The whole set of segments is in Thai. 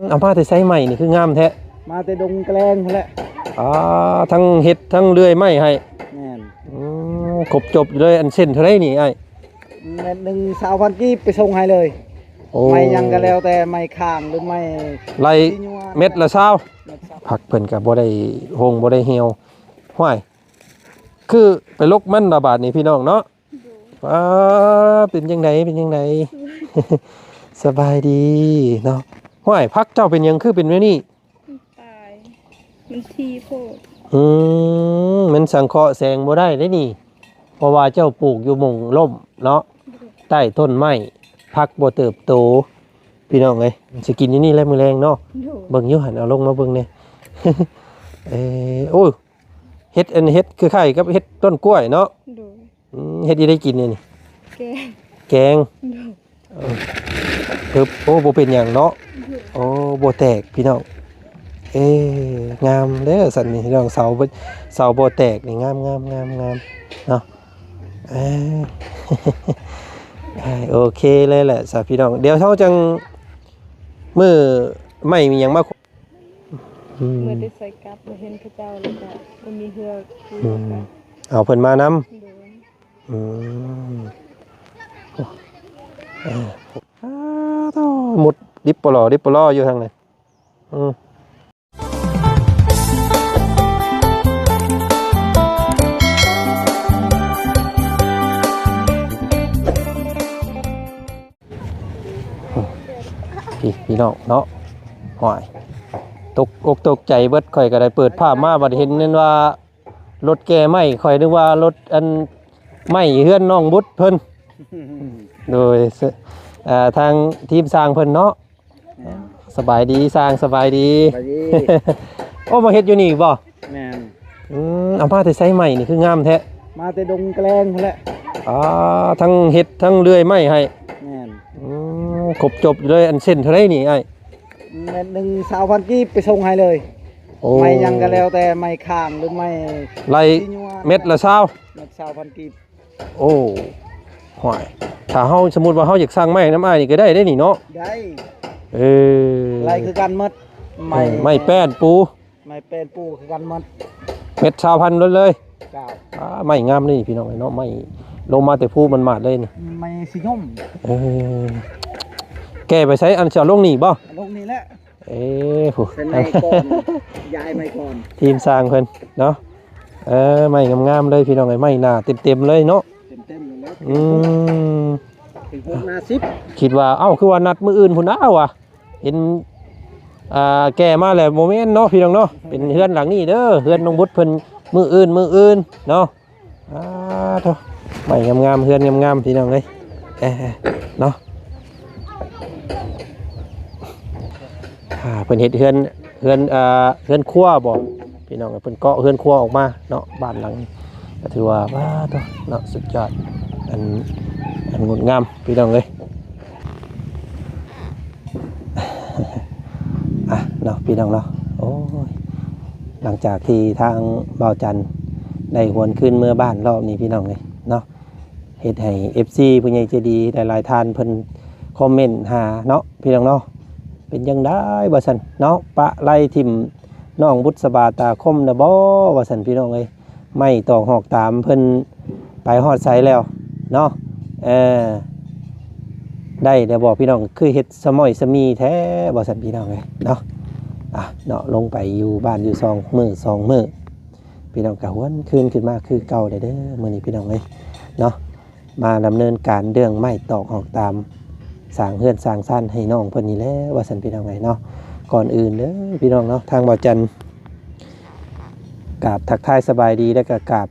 เอามาแต่ไซใหม่นี่คืองามแท้มาแต่ดงแกลงแหละทั้งเฮ็ดทั้งเลื่อยไม้ให้แม่นครบจบเลยอันเส้นเท่าไรนี่ไอ้เม็ดหนึ่ง20,000กีบไปส่งให้เลยไม่ยังก็แล้วแต่ไม่ข้างหรือไม่ไรเม็ดละ20ผักเพิ่นก็บ่ได้โฮงบ่ได้เหี่ยวห้วยคือไปลกมันระบาดนี่พี่น้องเนาะเป็นจังไดสบายดีเนาะห้วยพักเจ้าเป็นยังคือเป็นแนวนี้ตายมันทีโพดมันสังเคราะห์แสงบ่ได้เด้นี่เพราะว่าเจ้าปลูกอยู่หม่องร่มเนาะใต้ต้นไม้พักบ่เติบโตพี่น้องเอ้ยสิกินอยู่นี่แลมื้อแรงเนาะเบิ่งอยู่หั่นเอาลงมาเบิ่งแน่ โอ้ยเฮ็ดคือไข่กับเฮ็ดต้นกล้วยเนาะเฮ็ดได้กินนี่แกงโอ้บ่เป็นหยังเนาะโอ้บ่แตกพี่น้องงามเด้อสันนี่พี่น้องเสาบ่แตกนี่งามเนาะโอเคเลยแหละสาพี่น้องเดี๋ยวเฮาจังมื้อไม่มีหยังมาเมื่อได้ใส่กับเห็นพระเจ้าแล้วก็มันมีเหือกเอาเพิ่นมานำหมดดิบปลออยู่ทางไหนพี่น้องเนาะหอยตกใจเบิดข่อยก็ได้เปิดภาพมาบัดเห็นนั่นว่ารถแก่ไหม้ข่อยนึกว่ารถอันไหม้เฮือนน้องบุตรเพิ่นโดยทางทีมสร้างเพิ่นเนาะสบายดีสร้างสบายดีโอ้มาเฮ็ดอยู่นี่บ่แม่นเอามาแต่ไซใหม่นี่คืองามแท้มาแต่ดงแกลงแหละทั้งเฮ็ดทั้งเลื่อยไม้ให้แม่นครบจบเลยอันเส้นเท่าไรนี่ไอ้เม็ดหนึ่ง20,000กีบไปส่งให้เลยไม่ยังก็แล้วแต่ไม่ข้างหรือไม่ไรเม็ดละ20,000กีบโอ้ห่วยถ้าเฮาสมมุติว่าเฮาอยากสร้างไม้น้ำอ้ายนี่ก็ได้นี่เนาะได้ไรคือกันหมดไม้แป้นปูไม่เป็นปูคือกันหมดเม็ด20,000เลยไม้งามนี่พี่น้องเนาะไม้ลงมาแต่ผู้มันมาดเลยนี่ไม่สิย่อมแกไปใช้อันเสียลงนี่บ่ลงนี่แหละเป็นไม้ก่อนย้ายไม้ก่อนทีมสร้างเพิ่นเนาะไม้งามๆเลยพี่น้องไม้หน้าเต็มเลยเนาะเต็มเลยถึง6 หน้า 10คิดว่าคือว่านัดมื้ออื่นพุ่นนะว่ะเห็นแกมาแล้วโมเมนต์เนาะพี่น้องเนาะเป็นเฮือนหลังนี้เด้อเฮือนน้องบุตรเพิ่นมื้ออื่นเนาะโธ่ไม้งามๆเฮือนงามๆพี่น้องเอ้ยเนาะเพิ่นเฮ็ดเฮือนครัวบ่พี่น้องเพิ่นเกาะเฮือนครัวออกมาเนาะบ้านหลังก็ถือว่าโธ่เนาะสุดยอดอันงดงามพี่น้องเอ้ยเนาะพี่น้องเนาะโอ้ยหลังจากที่ทางบ่าวจันได้หวนขึ้นเมื่อบ้านรอบนี้พี่น้องเลยเนาะเฮ็ดให้ FC ผู้ใหญ่ใจดีหลายๆท่านเพิ่นคอมเมนต์หาเนาะพี่น้องเนาะเป็นจังได๋ว่าซั่นเนาะปะไล่ทิ่มน้องบุษบาตาคมนะบ่ว่าซั่นพี่น้องเอ้ยไม่ตอกหอกตามเพิ่นไปฮอดไสแล้วเนาะได้แต่บอกพี่น้องคือเฮ็ดสมอยสมีแท้บ่ซั่นพี่น้องเอ้ยเนาะเนาะลงไปอยู่บ้านอยู่2 มื้อพี่น้องก็หวนคืนขึ้นมาคือเก่าเด้อมื้อนี้พี่น้องเอ้ยเนาะมาดำเนินการเรื่องไม้ตอกหอกตามสร้างเฮือนสร้างซ่านให้น้องเพิ่นนี่แหละว่าซั่นพี่น้องเอ้ยเนาะก่อนอื่นเด้อพี่น้องเนาะทางบ่าวจันกราบทักทายสบายดีแล้วก็กราบ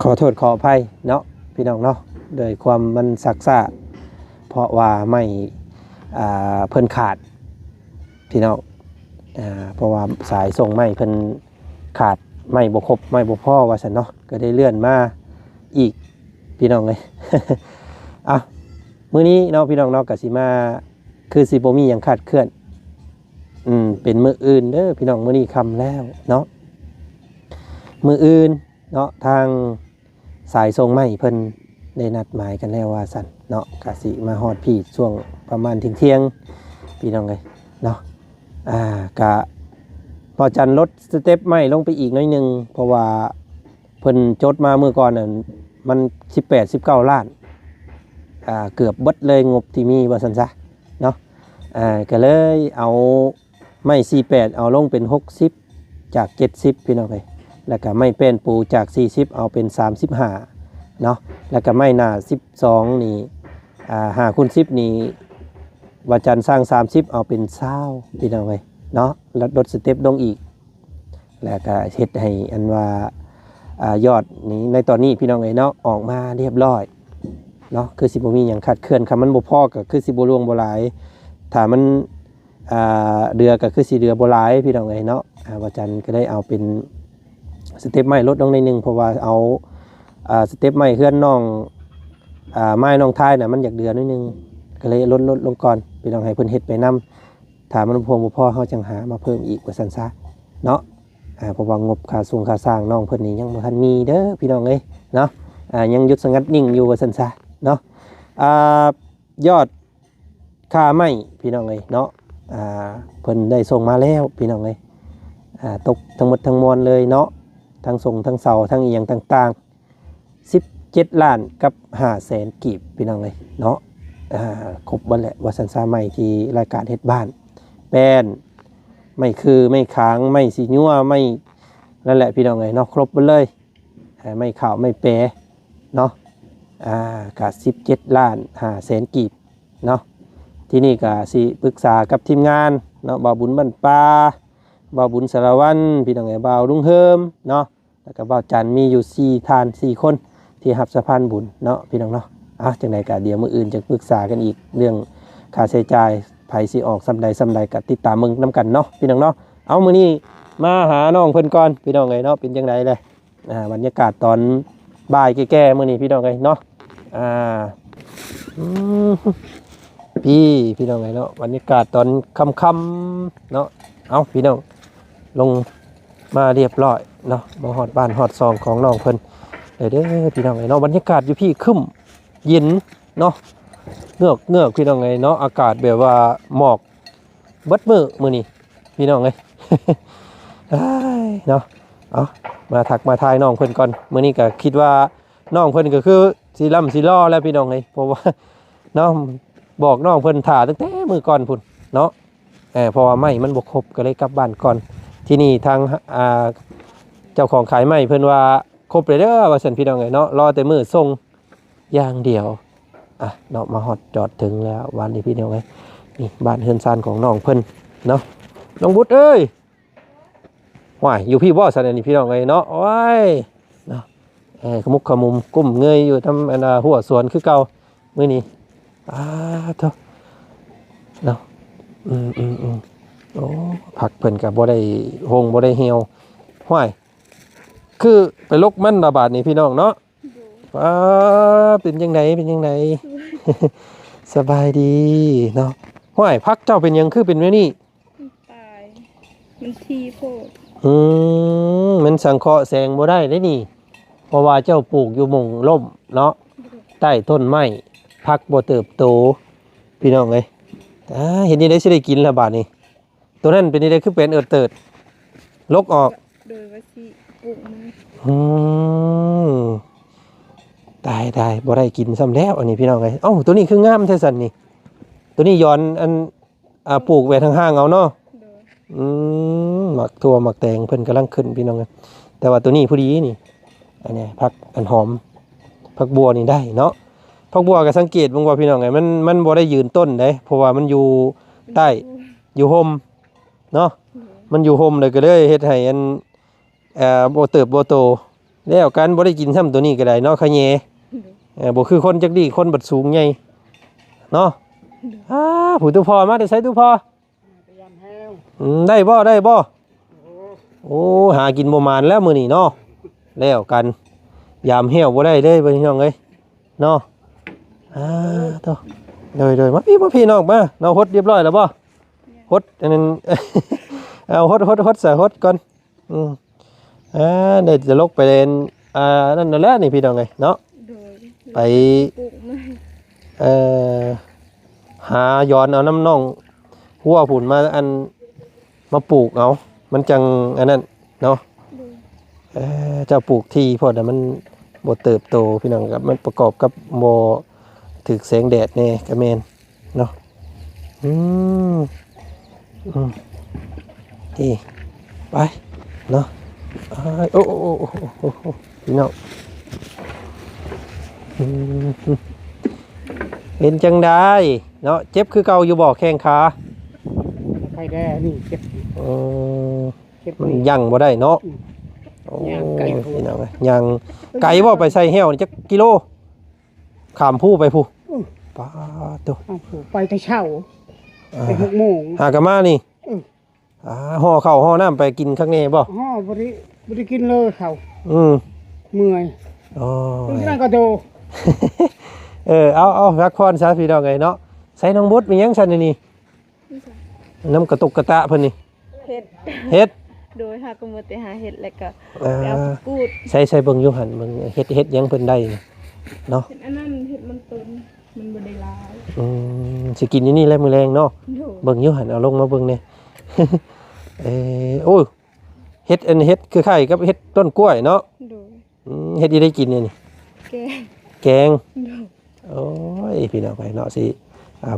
ขอโทษขออภัยเนาะพี่น้องเนาะโดยความมันซักซ่าเพราะว่าไม่เพิ่นขาดพี่น้องเพราะว่าสายส่งไม้เพิ่นขาดไม้บ่ครบไม้บ่พอว่าซั่นเนาะก็ได้เลื่อนมาอีกพี่น้องเลยมื้อนี้เนาะพี่น้องเนาะก็สิมาคือสิบ่มีหยังขาดเคลื่อนเป็นมื้ออื่นเด้อพี่น้องมื้อนี้ค่ำแล้วเนาะมื้ออื่นเนาะทางสายส่งไม้เพิ่นได้นัดหมายกันแล้วว่าซั่นเนาะก็สิมาฮอดพี่ช่วงประมาณเที่ยงพี่น้องเลยเนาะ กะพอจันลดสเต็ปใหม่ลงไปอีกหน้อยหนึงเพราะว่าเพิ่นจดมาเมื่อก่อนน่ะมัน18-19 ล้านเกือบเบิดเลยงบที่มีว่าซั่นซะเนาะก็เลยเอาไม้48เอาลงเป็น60จาก70พี่น้องเอ้ยแล้วก็ไม้แป้นปูจาก40เอาเป็น35เนาะแล้วก็ไม้หน้า12นี่5คูณ10นี่ว่าจันสร้าง30เอาเป็น20พี่น้องเอ้ยเนาะแล้วลดสเต็ปลงอีกแล้วก็เฮ็ดให้อันว่ายอดนี้ในตอนนี้พี่น้องเอ้ยเนาะออกมาเรียบร้อยเนาะคือสิบ่มีหยังขาดเคลื่อนคำมันบ่พอก็คือสิบ่ล่วงบ่หลายถ้ามันเดือก็คือสิเดือบ่หลายพี่น้องเอ้ยเนาะว่าจันก็ได้เอาเป็นสเต็ปใหม่ลดลงในนึงเพราะว่าเอาสเต็ปใหม่เฮือนน้องไม้น้องทายน่ะมันอยากเดือนิดนึงก็เลยลดลงก่อนพี่น้องให้เพิ่นเฮ็ดไปนำถ้ามันบ่พอเฮาจังหามาเพิ่มอีกว่าซั่นซะเนาะเพราะว่างบค่าส่งค่าสร้างน้องเพิ่นนี่ยังบ่ทันมีเด้อพี่น้องเอ้ยเนาะยังหยุดสงัดนิ่งอยู่ว่าซั่นซะเนาะยอดค่าไม้พี่น้องเอ้ยเนาะเพิ่นได้ส่งมาแล้วพี่น้องเอ้ยตกทั้งหมดทั้งมวลเลยเนาะทั้งส่งทั้งเสาทั้งอีหยังต่างๆ17 ล้านกับ500,000กีบพี่น้องเอ้ยเนาะครบเบิดแหละว่าซั่นซะไม้ที่รายการเฮ็ดบ้านแป้นไม่คือไม่ค้างไม่สีญัวไม่นั่นแหละพี่น้องเอ้ยเนาะครบหมดเลยไม่ขาวไม่แปรเนาะก็17,500,000กีบเนาะที่นี่ก็สิปรึกษากับทีมงานเนาะบ่าวบุญบ้านป่าบ่าวบุญสารวัตรพี่น้องเอ้ยบ่าวลุงเฮิมเนาะแล้วก็บ่าวจันมีอยู่4ท่าน4คนที่รับสะพานบุญเนาะพี่น้องเนาะจังได๋ก็เดี๋ยวมื้ออื่นจะปรึกษากันอีกเรื่องค่าใช้จ่ายไผสิออกซำใดก็ติดตามมึงนํกันเนาะพี่น้องเนาะเอามื้อนี้มาหาน้องเพิ่นก่อนพี่น้องเอ้ยเนาะเป็นจังไดเลยบรรยากาศตอนบ่ายแก่ๆมื้อนี้พี่น้องเอ้ยเนาะพี่น้องเอ้ยเนาะบรรยากาศตอนค่ำๆเนาะเอาพี่น้องลงมาเรียบร้อยเนาะมาฮอดบ้านฮอดซองของน้องเพิ่นเด้อพี่น้องเอ้ยเนาะบรรยากาศอยู่พี่คึ้มเย็นเนาะเงือกพี่น้องเอ้ยเนาะอากาศแบบว่าหมอกเบิดมื้อนี้พี่น้องเอ้ย เนาะเอามาทักมาทายน้องเพิ่นก่อนมื้อนี้ก็คิดว่าน้องเพิ่นก็คือสิล่ำสิล่อแล้วพี่น้องเอ้ยเพราะว่าเนาะบอกน้องเพิ่นถ่าตั้งแต่มื้อก่อนพุ่นเนาะเพราะว่าไม้มันบ่ครบก็เลยกลับบ้านก่อนที่นี่ทางเจ้าของขายไม้เพิ่นว่าครบเลยเด้อว่าซั่นพี่น้องเอ้ยเนาะรอแต่มื้อส่งอย่างเดียวเนาะมาฮอดจอดถึงแล้ววันนี้พี่น้องเอ้ยนี่บ้านเฮือนซานของน้องเพิ่นเนาะน้องบุตรเอ้ยว้ายอยู่พี่บ่ซั่นนี่พี่น้องเอ้ยเนาะโอ้ยเนาะขมุกขมุมกุ้มเงยอยู่ทำหัวสวนคือเก่ามื้อนี้เถอะเนาะโอ้ผักเพิ่นก็บ่ได้หงบ่ได้เหี่ยวว้ายคือไปลกมันระบาดนี่พี่น้องเนาะเป็นยังไง สบายดีเนาะห้วยพักเจ้าเป็นยังคือเป็นแม่นี่ตายมันทีโพดมันสังเคราะห์แสงบ่ได้ได้นี่เพราะว่าเจ้าปลูกอยู่หม่องล่มเนาะใต้ต้นไม้พักบ่เติบโตพี่น้องเอ้ยเห็นนี่ได้สิได้กินแล้วบาดนี้ตัวนั้นเป็นนี่ได้คือเป็นเติดลกออกโดยว่าสิปลูกมันตายบ่ได้กินซ้ำแล้วอันนี้พี่น้องเอ้ยตัวนี้คืองามแท้ซั่นนี่ตัวนี้ย้อนอันปลูกไว้ทางห้างเอาเนาะหมักถั่วหมักแตงเพิ่นกำลังขึ้นพี่น้องเอ้ยแต่ว่าตัวนี้ผู้ดีนี่อันนี้ผักอันหอมผักบัวนี่ได้เนาะผักบัวก็สังเกตเบิ่งว่าพี่น้องเอ้ยมันบ่ได้ยืนต้นเด้เพราะว่ามันอยู่ใต้อยู่ห่มเนาะมันอยู่ห่มเลยก็เลยเฮ็ดให้อันบ่เติบบ่โตแล้วกันบ่ได้กินซ้ำตัวนี้ก็ได้เนาะขะแยบ่คือคนจักดีคนบัดสูงใหญ่เนาะผู้ตุพอมาได้ใช้ตุพอได้บ่โอ้หากินบ่มานแล้วมื้อนี้เนาะแล้วกันยามเหี่ยวบ่ได้เด้พี่น้องเอ้ยเนาะโตโดยมาพี่น้องมาเนาะฮดเรียบร้อยแล้วบ่ฮดอันนั้น เอาฮดใส่ฮดก่อนเดี๋ยวจะลกไปเล่นนั่นแหละนี่พี่น้องเอ้ยเนาะไปหาย้อนเอาน้ำน่องหัวผุ่นมาอัน มาปลูกเอามันจังอันนั้นเนาะเจ้าปลูกที่พอแต่มันบ่เติบโตพี่น้องครับมันประกอบกับบ่ถึกแสงแดดแน่ก็แม่นเนาะอืมนี่ไปเนาะโอ้พี่น้องเป็นจังได้เนาะเจ็บคือเก่าอยู่บ่แข้งขา ใครได้นี่เจ็บ มันยังบ่ได้เนาะโอ้พี่น้องยังไก่บ่ไปใส่แห้วนี่จักกิโลข้ามผู้ไปผู้ป้าตัว ไปแต่เช้าไป6 โมง หากะมานี่ห่อข้าวห่อน้ำไปกินข้างในบ่บ่ได้กินเลยเขาเมื่อย อ๋อ นั่นก็โต เอาพักผ่อนซะพี่น้องเอ้ยเนาะใส่น้องบุดมีหยังซั่นนี่น้ำกระตุกกระตะเพิ่นนี่เฮ็ดโดยหากมื้อแต่หาเฮ็ดแล้วก็ไปเอากูดใส่เบิ่งอยู่หั่นเบิ่งเฮ็ดหยังเพิ่นได้เนาะอันนั้นเฮ็ดมันตุนมันบ่ได้หลายสิกินอยู่นี่แหละมื้อแรงเนาะเบิ่งอยู่หั่นเอาลงมาเบิ่งแน่ โอ้ยเฮ็ดคือไข่กับเฮ็ดต้นกล้วยเนาะเฮ็ดอีได้กินเนี่ยนี่แกงโอ้ยพี่น้องไปเนาะสิ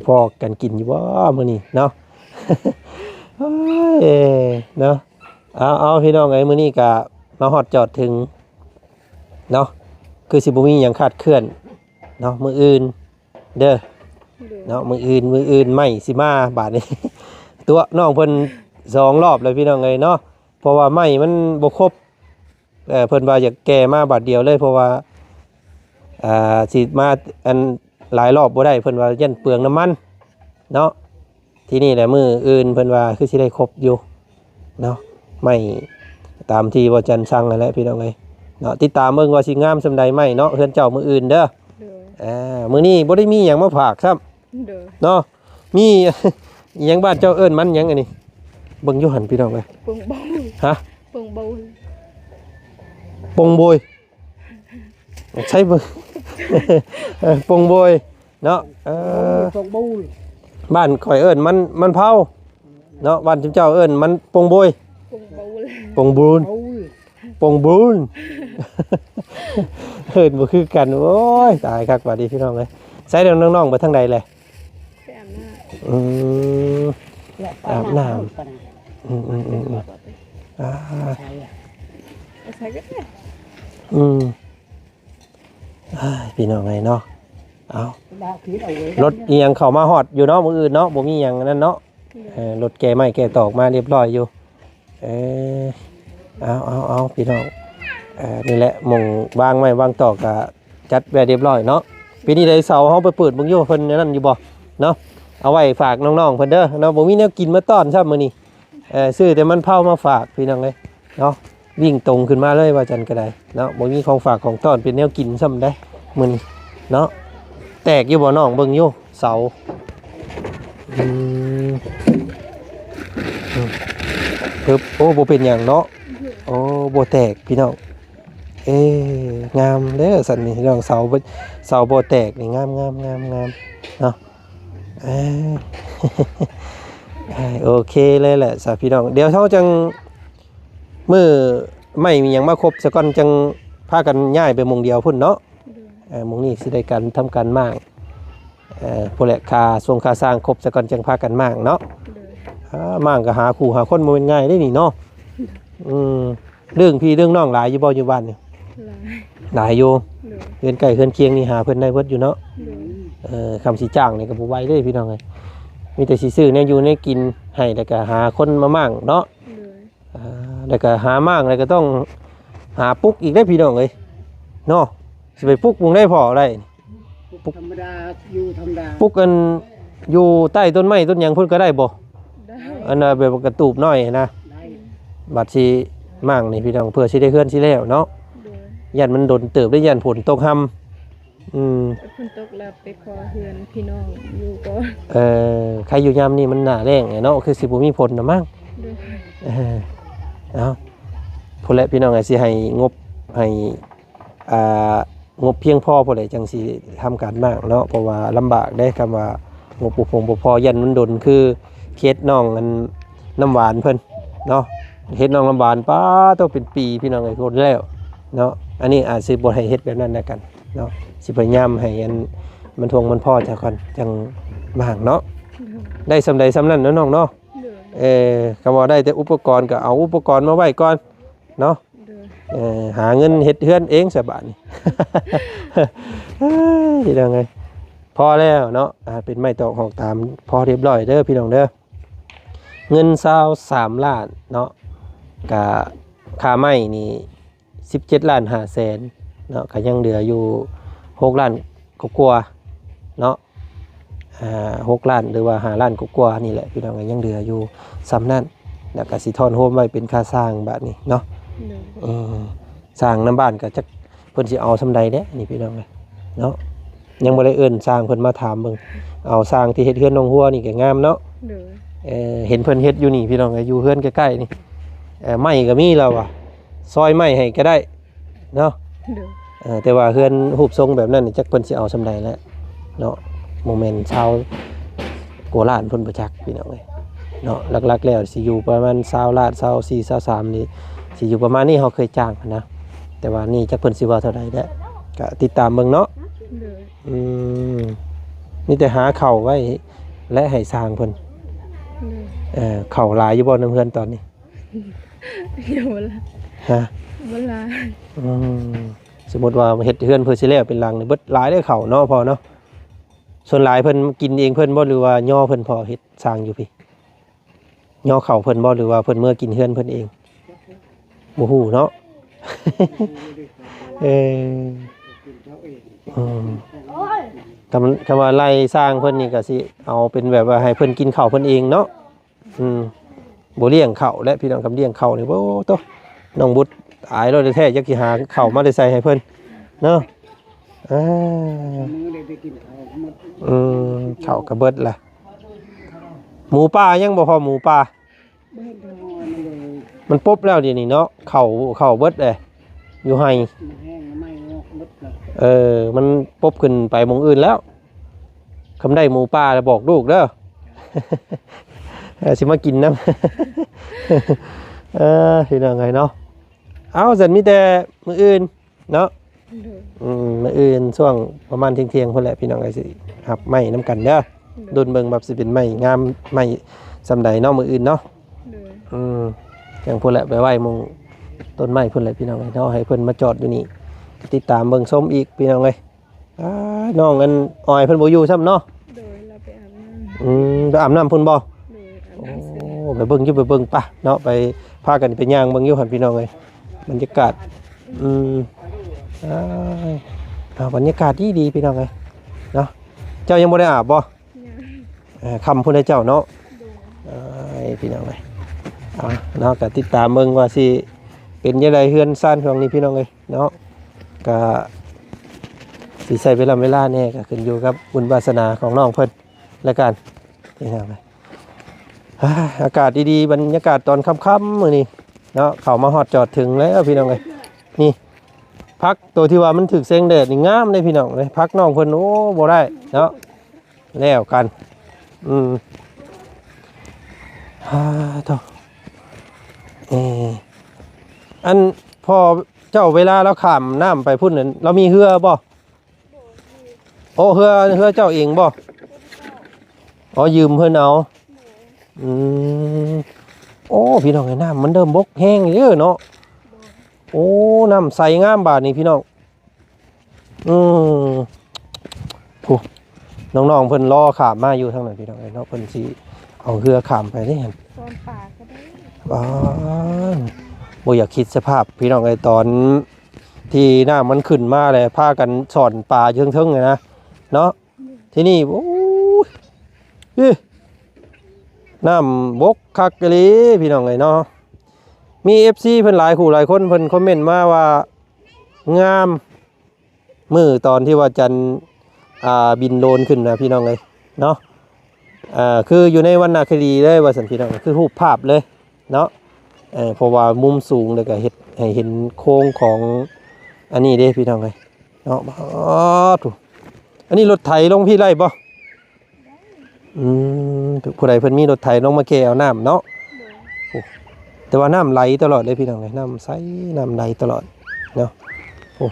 พอกันกินอยู่บ่มื้อนี้เนาะ โอ้ยเนาะเอาพี่น้องเอ้ยมื้อนี้ก็มาฮอดจอดถึงเนาะคือสิบ่มีหยังคาดเคลื่อนเนาะมื้ออื่นเด้อเนาะมื้ออื่นไม่สิมาบาดนี้ ตัวน้องเพิ่น2 รอบเลยพี่น้องเอ้ยเนาะเพราะว่าไม้มันบ่ครบเพิ่นว่าอยากแก่มาบาดเดียวเลยเพราะว่าสิมาอันหลายรอบบ่ได้เพิ่นว่ายันเปลืองน้ำมันเนาะที่นี่แหละมื้ออื่นเพิ่นว่าคือสิได้ครบอยู่เนาะไม่ตามที่บ่จันสั่งนั่นแหละพี่น้องเอ้ยเนาะติดตามเบิ่งว่าสิงามซำใดไหมเนาะเฮือนเจ้ามื้ออื่นเด้อมื้อนี้บ่ได้มีหยังมาฝากครับเนาะมีหยังบ้านเจ้าเอิ้นมันหยังอันนี้เบิ่งอยู่หั่นพี่น้องเอ้ยปงบ่ฮะปงบ่ปงโบยใช่เบิ่ง ปงโบยเนาะปงบูลบ้านข่อยเอิ้นมันเผาเนาะบ้านเจ้าเอิ้นมันปงโบยปงบูนปงบูนเอิ้นบ่คือกันโอ้ยตายคักบัดนี้พี่น้องเอ้ยใส่เดี๋ยวน้องๆไปทางใดแหละไปอาบน้ำอาบน้ำใส่ก็ได้พี่น้องไงเนาะเอารถเอียงเข้ามาฮอดอยู่เนาะมื้ออื่นเนาะบ่มีหยังนั่นเนาะรถแก่ไม้แก่ตอกมาเรียบร้อยอยู่เอาพี่น้องนี่แหละหม่องวางไม้วางตอกก็จัดไว้เรียบร้อยเนาะปีนี้ได้เสาเฮาไปเปิดเบิ่งอยู่เพิ่นนั่นอยู่บ่เนาะเอาไว้ฝากน้องๆเพิ่นเด้อเนาะบ่มีแนวกินมาต้อนซับมื้อนี้ซื้อแต่มันเผามาฝากพี่น้องเอ้ยเนาะวิ่งตรงขึ้นมาเลยว่าจันก็ได้เนาะบ่มีของฝากของต้อนเป็นแนวกินซ้ำได้มื้อนี้เนาะแตกอยู่บ่น้องเบิ่งอยู่เสาปึ๊บโอ้บ่เป็นหยังเนาะโอ้บ่แตกพี่น้องงามเด้อสันนี่น้องเสาบ่แตกนี่งามเนาะโอเคเลยแหละสาพี่น้องเดี๋ยวเท่าจังมือไม่มีอย่างมาครบสะก่อนจังพากันย้ายไปมงเดียวพุ่นเนาะมงนี้สิได้การทำการมากผู้แหละคาส่งคาสร้างครบสะก่อนจังพากันมากเนาะมากก็หาคู่หาคนมันง่ายได้นี่เนาะเรื่องพี่เรื่องน้องหลายอยู่บ่อยู่บ้านเนี่ยหลายอยู่เงินไก่เงินเคียงนี่หาเพิ่นได้เพิ่นอยู่เนาะคำสีจ้างนี่ก็บ่ไหวเลยพี่น้องเลยมีแต่สิซื้อเนี่ยอยู่เนี่ยกินให้แล้วก็หาคนมามั่งเนาะแล้วก็หามั่งแล้วก็ต้องหาปุ๊กอีกได้พี่น้องเลยเนาะสิไปปุ๊กวงได้พอได้ปุ๊กธรรมดาอยู่ธรรมดาปุ๊กกันอยู่ใต้ต้นไม้ต้นหยังพุ่นก็ได้บ่อันน่ะแบบกระตูบน้อยนะบัดสิมั่งนี่พี่น้องเพื่อสิได้เคลื่อนสิแล้วเนาะยันมันโดนเติบได้ยันฝนตกห่ำฝนตกแล้วไปขอเฮือนพี่น้องอยู่ก็ใครอยู่ยามนี่มันหนาแรงเนาะคือสิบ่มีผลนะมั้งเอาพุ่นแหละพี่น้องไอ้สิให้งบให้งบเพียงพอพุ่นแหละจังสิทำการมากเนาะเพราะว่าลำบากได้คำว่างบบ่พอยันมันดนคือเคสน้องอัน น้ำหวานเพิ่นเนาะเฮ็ดน้องน้ำหวานป้าต้องเป็นปีพี่น้องเอ้ยคนแล้วเนาะอันนี้อาจสิบ่ให้เฮ็ดแบบนั้นแล้วกันเนาะสิพยายามให้อันมันทวงมันพ่อจักก่อนจังมากเนาะได้สำใดสำนั้นเนาะน้องเนาะก็บ่ได้แต่อุปกรณ์ก็เอาอุปกรณ์มาไว้ก่อนเนาะหาเงินเฮ็ดเฮือนเองซะบัดนี้ พี่น้องเอ้ยพอแล้วเนาะเป็นไม้ตอกหอกตามพอเรียบร้อยเด้อพี่น้องเด้อเงิน23ล้านเนาะกะค่าไม้นี่17ล้าน5แสนเนาะก็ยังเหลืออยู่6ล้านกว่าๆเนาะ6ล้านหรือว่า5ล้านกว่าๆนี่แหละพี่น้องก็ยังเหลืออยู่ซ้ำนั่นแล้วก็สิทอนโฮมไว้เป็นค่าสร้างบัดนี้เนาะสร้างน้ำบ้านก็จักเพิ่นสิเอาซำใดเด้นี่พี่น้องเนาะยังบ่ได้เอิ้นสร้างเพิ่นมาถามเบิ่งเอาสร้างที่เฮ็ดเฮือนน้องหัวนี่ก็งามเนาะเห็นเพิ่นเฮ็ดอยู่นี่พี่น้องอยู่เฮือนใกล้ๆนี่ไม้ก็มีแล้วอ่ะซอยไม้ให้ก็ได้เนาะแต่ว่าเฮือนรูปทรงแบบนั้นนี่จักเพิ่นสิเอาซำใดแล้วเนาะโมเมนต์ชาวโกราชเพิ่นบ่จักพี่น้องเอ้ยเนาะหลักๆแล้วสิอยู่ประมาณ20ล้าน24 23นี่สิอยู่ประมาณนี้เฮาเคยจ้างนะแต่ว่านี่จักเพิ่นสิว่าเท่าใดเด้อก็ติดตามเบิ่งเนาะมีแต่หาเข่าไว้และให้สร้างเพิ่นเข่าหลายอยู่บ่น้ำเฮือนตอนนี้อย่าบ่ล่ะฮะบ่ล่ะสมมุติว่าเฮ็ดเฮือนเพิ่นสิแล้วเป็นหลังนี่เบิดหลายได้เข่าเนาะพอเนาะส่วนหลายเพิ่นกินเองเพิ่นบ่หรือว่าย่อเพิ่นพอเฮ็ดสร้างอยู่พี่ย่อเข่าเพิ่นบ่หรือว่าเพิ่นเมื่อกินเฮือนเพิ่นเองบ่ฮู้เนาะ คำว่าไล่สร้างเพิ่นนี่ก็สิเอาเป็นแบบว่าให้เพิ่นกินข้าวเพิ่นเองเนาะบ่เลี้ยงข้าวและพี่น้องคำเลี้ยงข้าวนี่โอ้โตน้องบุตรตายแล้วแท้ๆจักสิหาข้าวมาได้ใส่ให้เพิ่นเนาะข้าวก็เบิดล่ะหมูป่ายังบ่พอหมูป่ามันปุ๊บแล้วเดี๋ยวนี้เนาะข้าวเบิดเลยอยู่ให้มันปุ๊บขึ้นไปหม้องอื่นแล้วคำได้หมูป่าแล้วบอกลูกเด้อสิมากินน้ำที่นั่งไงเนาะเอาสันมีแต่มื้ออื่นเนาะมื้ออื่นช่วงประมาณเที่ยงๆพุ่นแหละพี่น้องไอ้สิหับไม้น้ำกันเด้อดุนเบิ่งแบบสิเป็นไม้งามไม้สำใดเนาะมื้ออื่นเนาะจังพุ่นแหละไปไหว้มงต้นไม้พุ่นแหละพี่น้องเนาะให้เพิ่นมาจอดอยู่นี่ติดตามเบิ่งส้มอีกพี่น้องเอ้ยน้องอันอ้อยเพิ่นบ่อยู่ซ้ำเนาะโดยเราไปอาบน้ำไปอาบน้ำพุ่นบ่ไปเบิ่งอยู่ไปเบิ่งป่ะเนาะไปพากันไปย่างเบิ่งอยู่หั่นพี่น้องเอ้ยบรรยากาศบรรยากาศดีพี่น้องเอ้ยเนาะเจ้ายังบ่ได้อาบบ่คำพุ่นให้เจ้าเนาะพี่น้องเอ้ยเนาะก็ติดตามเบิ่งว่าสิเป็นยังไงเฮือนซ่านของนี้พี่น้องเอ้ยเนาะก็สิใช้เวลาแน่ก็ขึ้นอยู่กับบุญวาสนาของน้องเพิ่นแล้วกันนี่ครับอากาศดีๆบรรยากาศตอนค่ำๆมื้อนี้เนาะเข้ามาฮอดจอดถึงแล้วพี่น้องเอ้ยนี่พักตัวที่ว่ามันถึกแสงแดดนี่งามเลยพี่น้องเลยพักน้องเพิ่นโอ้บ่ได้เนาะแล้วกันโธ่อันพอเจ้าเวลาเราข้ามน้ำไปพุ่นนั้นเรามีเรือบ่โอ้เรือเจ้าเองบ่อ๋อยืมเพิ่นเอาโอ้พี่น้องไอ้น้ำมันเริ่มบกแห้งเยอะเนาะโอ้น้ำใสงามบาดนี่พี่น้องผู้น้องๆเพิ่นรอข้ามมาอยู่ทางนั้นพี่น้องเนาะเพิ่นสิเอาเรือข้ามไปได้หั่นตอนป่าก็ได้บ่อยากคิดสภาพพี่น้องไอ้ตอนที่น้ำมันขึ้นมาเลยพากันสอนป่าเชิงๆเลยนะเนาะที่นี่โอ้ยน้ำบกคักกะลีพี่น้องไอ้เนาะมี FC เพิ่นหลายคู่หลายคนเพิ่นคอมเมนต์มาว่างามมื้อตอนที่ว่าจันบินโดรนขึ้นนะพี่น้องเอ้ยเนาะคืออยู่ในวรรณคดีเลยว่าสันพี่น้องคือรูปภาพเลยเนาะเพราะว่ามุมสูงเลยก็เห็นให้เห็นโค้งของอันนี้เด้พี่น้องเอ้ยเนาะถูกอันนี้รถไถลงพี่ไร่บ่ผู้ใดเพิ่นมีรถไถลงมาแก้เอาน้ำเนาะ โอ้แต่ว่าน้ำไหลตลอดเลยพี่น้องเลยน้ำใสน้ำไหลตลอดเนาะโอ้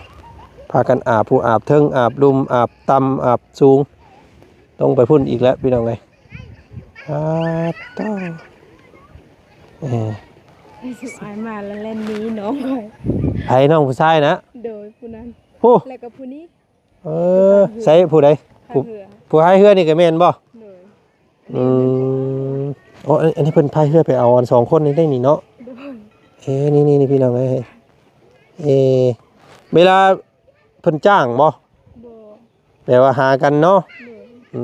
พากันอาบผู้อาบเทิงอาบลุมอาบต่ำอาบสูงต้องไปพุ่นอีกแล้วพี่น้องเลยต้อง ไอ้สุอายมาแล้วเล่นนี้น้องก่อย ไผน้องผู้ชายนะ โดยผู้นั้น ผู้ แล้วก็ผู้นี้ ใส่ผู้ใด พา ผู้ เหือ ผู้ให้เฮือนี่ก็แม่นบ่ โดย อืมอ๋ออันนี้เพิ่นพายเฮือไปเอาอันสองคนนี้ได้นี่เนาะ โดย นี่พี่น้องเอ้ยเวลาเพิ่นจ้างบ่ บ่ แปลว่าหากันเนาะ โด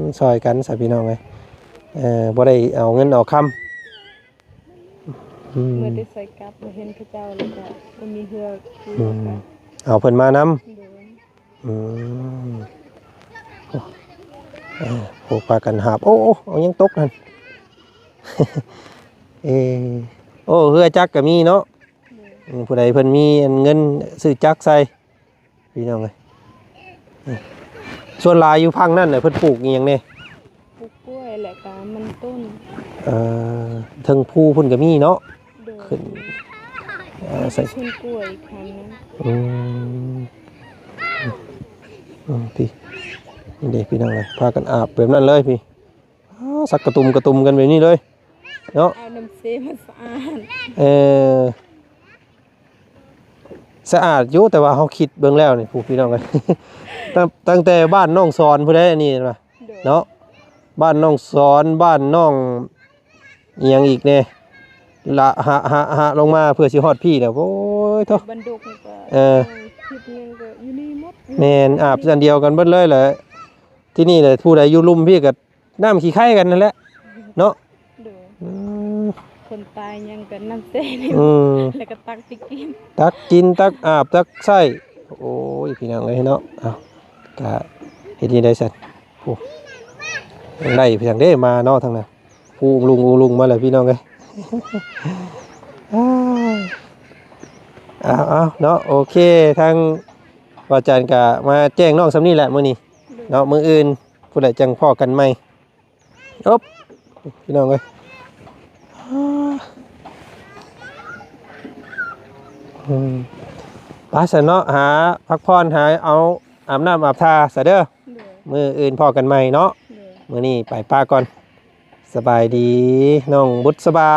ย ซอยกันซะพี่น้องเอ้ยบ่ได้เอาเงินเอาคำ เมื่อได้ใส่กลับบ่เห็นพระเจ้าแล้วก็บ่มีเหือคือกัน เอาเพิ่นมานำ โดย โอ้ปากันหาบโอ้เอายังตกนั่น โอ้เฮือจักก็มีเนาะ โดย ผู้ใดเพิ่นมีเงินซื้อจักใส่พี่น้องเอ้ยส่วนหลายอยู่พังนั่นน่ะเพิ่นปลูกอีหยังแน่ ปลูกกล้วยแล้วก็มันต้น เทิงภูเพิ่นก็มีเนาะ โดย ขึ้นใส่ ต้นกล้วยอีกคันนึง พี่นี่เด็กพี่น้องเลยพากันอาบแบบนั้นเลยพี่สักกระตุมกันแบบนี้เลยเนาะ เอาน้ำเซมาสะอาด สะอาดอยู่แต่ว่าเขาคิดเบื้องแล้วนี่พี่น้องเลย ตั้งแต่บ้านน้องสอนผู้ใดอันนี้นะ โดย เนาะบ้านน้องสอนบ้านน้องเอียงอีกเนี่ยละหะลงมาเพื่อสิฮอดพี่เนี่ยโอ้ยโท บันดุกมันก็ คิดนึงก็อยู่นี่หมด แมนอาบอันเดียวกันเบิดเลยแหละที่นี่เลยผู้ใดอยู่ลุ่มพี่กับน้ำขี้ไข่กันนั่นแหละเนาะ โดย อืม คนตายยังกันน้ำเซนี่ แล้วก็ตักไปกิน ตักกินตักอาบตักใส่โอ้ยพี่น้องเลยเนาะเอากะเฮ็ดยังได้สันโอ้ได้เพียงได้มาเนาะทางนั้นผู้ลุงมาเลยพี่น้องเลย เอาเนาะโอเคทางอาจารย์กะมาแจ้งน้องสำนี่แหละมื้อนี้เนาะมื้ออื่นผู้ใดจังพ่อกันใหม่อ๊บพี่น้องเอ้ยไปซะเนาะหาพักผ่อนหาเอาอาบน้ำอาบท่าซะเด้อ โดย มื้ออื่นพ่อกันใหม่เนาะ โดย มื้อนี้ไปป้าก่อนสบายดีน้องบุษบา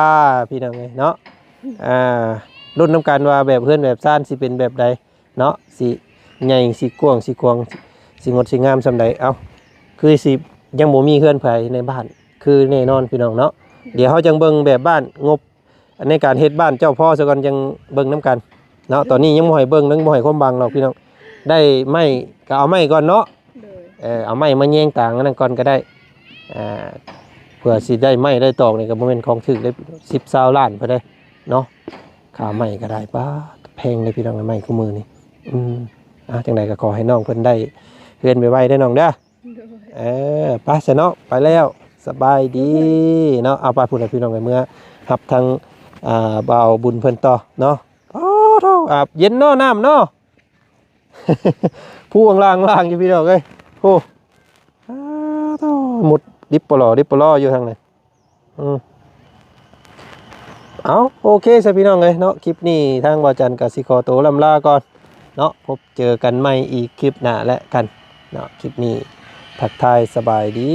พี่น้องเอ้ยเนาะรุ่นน้ำกันว่าแบบเพื่อนแบบซ่านสิเป็นแบบใดเนาะสิใหญ่สิกว้างสิงดสิงามสำใดเอาคือสิยังบ่มีเพื่อนไผในบ้านคือแน่นอนพี่น้องเนาะเดี๋ยวเขาจังเบิ่งแบบบ้านงบในการเฮ็ดบ้านเจ้าพ่อซะก่อนจังเบิ่งน้ำกันเนาะตอนนี้ยังบ่ให้เบิ่งยังบ่ให้ความบังหรอกพี่น้องได้ไม้ก็เอาไม้ก่อนเนาะ โดย เอาไม้มาแยงต่างนั่นก่อนก็ได้เพื่อสิได้ไม้ได้ตอกนี่ก็บ่แม่นของถึกได้10-20 ล้านเพิ่นได้เนาะค่าไม้ก็ได้ป้าแพงเลยพี่น้องไม้คู่มือนี่จังไดก็ขอให้น้องเพิ่นได้เฮือนไวๆได้น้องเด้อ โดย ไปซะเนาะไปแล้วสบายดีเนาะเอาไปพูดให้พี่น้องไปเมื่อรับทางบ่าวบุญเพิ่นต่อเนาะโอ้โธ่อาบเย็นเนาะน้ำเนาะ ผู้ล่างอยู่พี่น้องเอ้ยโอ้โธ่หมดดิบปลออยู่ทางไหนเอาโอเคซะพี่น้องเอ้ยเนาะคลิปนี้ทางบ่าวจันทร์กับสิขอตัวลำลาก่อนเนาะพบเจอกันใหม่อีกคลิปหน้าและกันเนาะคลิปนี้ทักทายสบายดี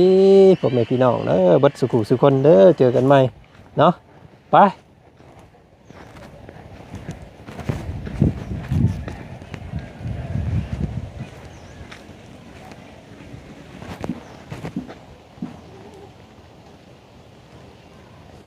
พ่อแม่พี่น้องเด้อเบัดสุขุสุคนเด้อเจอกันใหม่เนาะไป